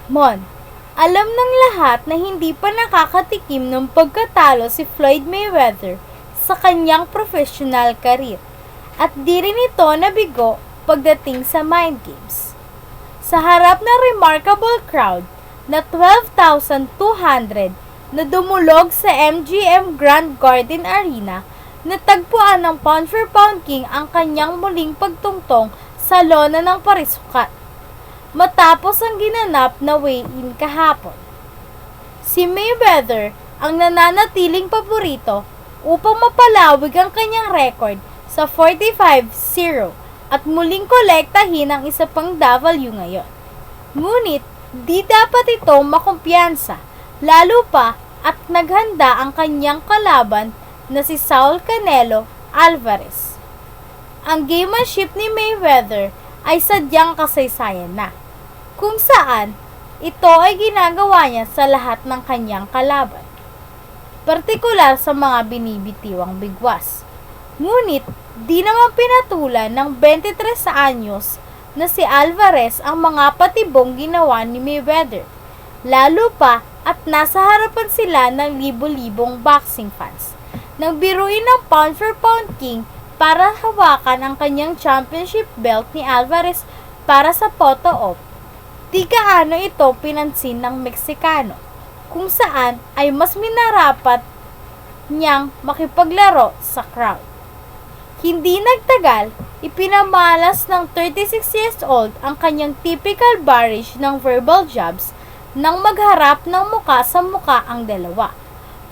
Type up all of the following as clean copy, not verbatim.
Mon, alam ng lahat na hindi pa nakakatikim ng pagkatalo si Floyd Mayweather sa kanyang professional career at di rin ito nabigo pagdating sa Mind Games. Sa harap ng remarkable crowd na 12,200 na dumulog sa MGM Grand Garden Arena, natagpuan ng pound for pound king ang kanyang muling pagtungtong sa lona ng parisukat matapos ang ginanap na weigh-in kahapon. Si Mayweather ang nananatiling paborito upang mapalawig ang kanyang record sa 45-0 at muling kolektahin ang isa pang W ngayon. Ngunit, di dapat ito makumpiyansa, lalo pa at naghanda ang kanyang kalaban na si Saul Canelo Alvarez. Ang gamemanship ni Mayweather ay sadyang kasaysayan na, kung saan ito ay ginagawa niya sa lahat ng kanyang kalaban, partikular sa mga binibitiwang bigwas. Ngunit, di naman pinatulan ng 23 anyos na si Alvarez ang mga patibong ginawa ni Mayweather, lalo pa at nasa harapan sila ng libo-libong boxing fans. Nagbiruin ng pound for pound king para hawakan ang kanyang championship belt ni Alvarez para sa photo op. Di gaano ito pinansin ng Meksikano, kung saan ay mas minarapat niyang makipaglaro sa crowd. Hindi nagtagal, ipinamalas ng 36 years old ang kanyang typical barrage ng verbal jabs nang magharap ng muka sa muka ang dalawa.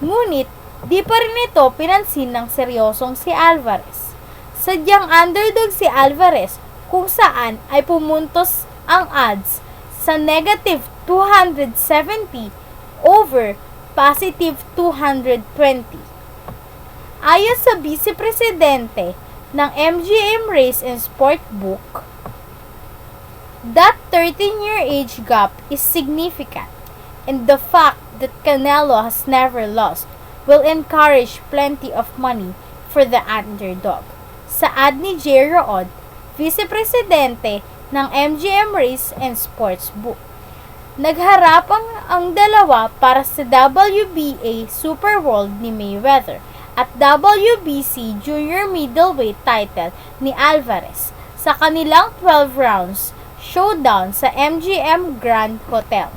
Ngunit, di pa rin ito pinansin ng seryosong si Alvarez. Sadyang underdog si Alvarez kung saan ay pumuntos ang odds sa negative 270 over positive 220. Ayon sa vice-presidente ng MGM Race and Sport Book, that 13-year age gap is significant, and the fact that Canelo has never lost will encourage plenty of money for the underdog. Saad ni Jay Rood, vice-presidente ng MGM Race and Sports Book. Nagharap ang dalawa para sa WBA Super World ni Mayweather at WBC Junior Middleweight title ni Alvarez sa kanilang 12 rounds showdown sa MGM Grand Hotel.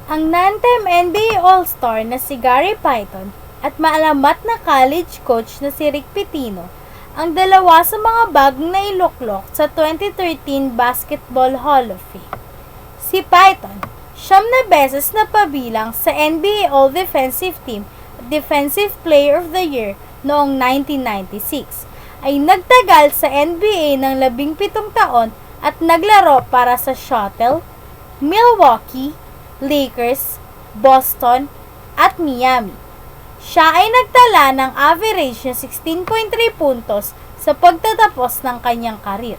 Ang nine-time NBA All-Star na si Gary Payton at maalamat na college coach na si Rick Pitino ang dalawa sa mga bagong nailuklok sa 2013 Basketball Hall of Fame. Si Payton, 9 beses na pabilang sa NBA All-Defensive Team at Defensive Player of the Year noong 1996, ay nagtagal sa NBA ng 17 taon at naglaro para sa Seattle, Milwaukee, Lakers, Boston, at Miami. Siya ay nagtala ng average na 16.3 puntos sa pagtatapos ng kanyang karir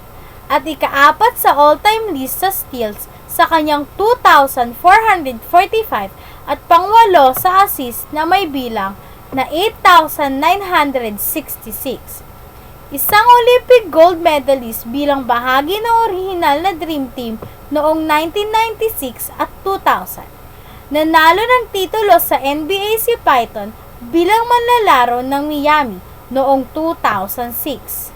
at ika-4 sa all-time list sa steals sa kanyang 2,445 at pang-8 sa assist na may bilang na 8,966. Isang Olympic gold medalist bilang bahagi ng orihinal na Dream Team noong 1996 at 2000. Nanalo ng titulo sa NBA si Payton bilang manlalaro ng Miami noong 2006.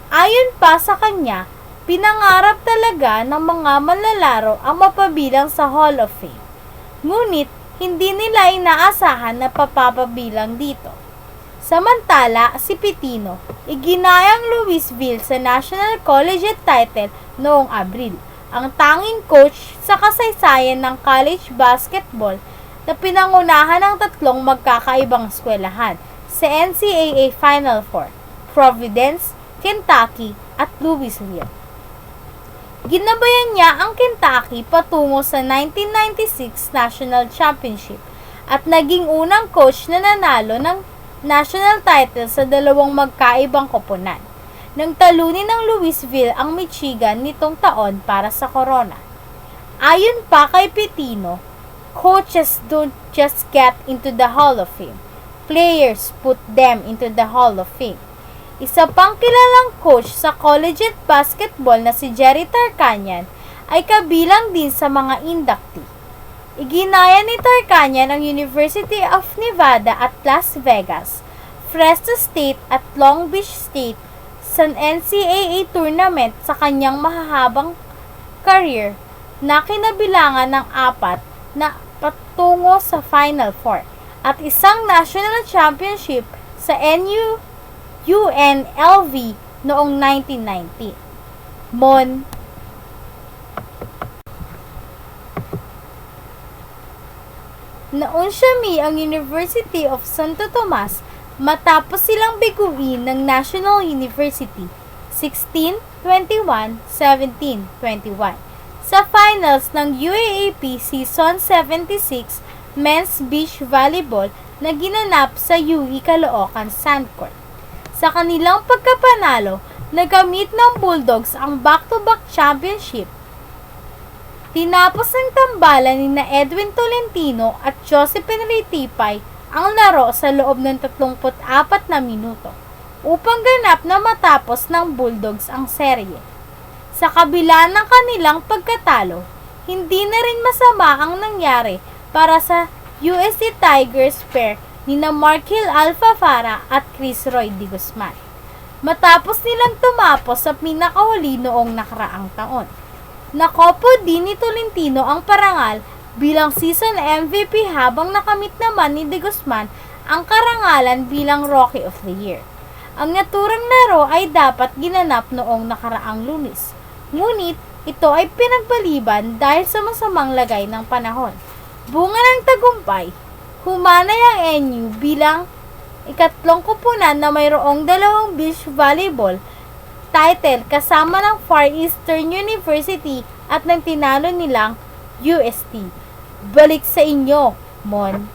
Ayon pa sa kanya, pinangarap talaga ng mga manlalaro ang mapabilang sa Hall of Fame. Ngunit, hindi nila inaasahan na papapabilang dito. Samantala, si Pitino, iginayang Louisville sa National Collegiate title noong Abril, ang tanging coach sa kasaysayan ng college basketball na pinangunahan ng 3 magkakaibang eskwelahan sa NCAA Final Four, Providence, Kentucky at Louisville. Ginabayan niya ang Kentucky patungo sa 1996 National Championship at naging unang coach na nanalo ng national title sa dalawang magkaibang koponan, nang talunin ng Louisville ang Michigan nitong taon para sa Corona. Ayon pa kay Pitino, coaches don't just get into the Hall of Fame. Players put them into the Hall of Fame. Isa pang kilalang coach sa collegiate basketball na si Jerry Tarkanian ay kabilang din sa mga inductee. Iginaya ni Tarkanian ang University of Nevada at Las Vegas, Fresno State at Long Beach State sa NCAA tournament sa kanyang mahahabang career na kinabilangan ng 4 na patungo sa Final Four at isang national championship sa UNLV noong 1990. Mon Naunsiyami ang University of Santo Tomas matapos silang biguin ng National University 16-21, 17-21 sa finals ng UAAP Season 76 Men's Beach Volleyball na ginanap sa UE Caloocan Sandcourt. Sa kanilang pagkapanalo, nagamit ng Bulldogs ang back-to-back championship. Tinapos ng tambalan ni Edwin Tolentino at Josephine Ritipay ang laro sa loob ng 34 na minuto upang ganap na matapos ng Bulldogs ang serye. Sa kabila ng kanilang pagkatalo, hindi na rin masama ang nangyari para sa USC Tigers pair ni Markil Alfafara at Chris Roy de Guzman, matapos nilang tumapos sa pinakahuli noong nakaraang taon. Nakopo din ni Tolentino ang parangal bilang season MVP habang nakamit naman ni de Guzman ang karangalan bilang Rookie of the Year. Ang naturang laro ay dapat ginanap noong nakaraang Lunes, ngunit ito ay pinagbaliban dahil sa masamang lagay ng panahon. Bunga ng tagumpay, humanay ang NU bilang ikatlong koponan na mayroong 2 beach volleyball title kasama ng Far Eastern University at ng tinalo nilang UST. Balik sa inyo, Mon.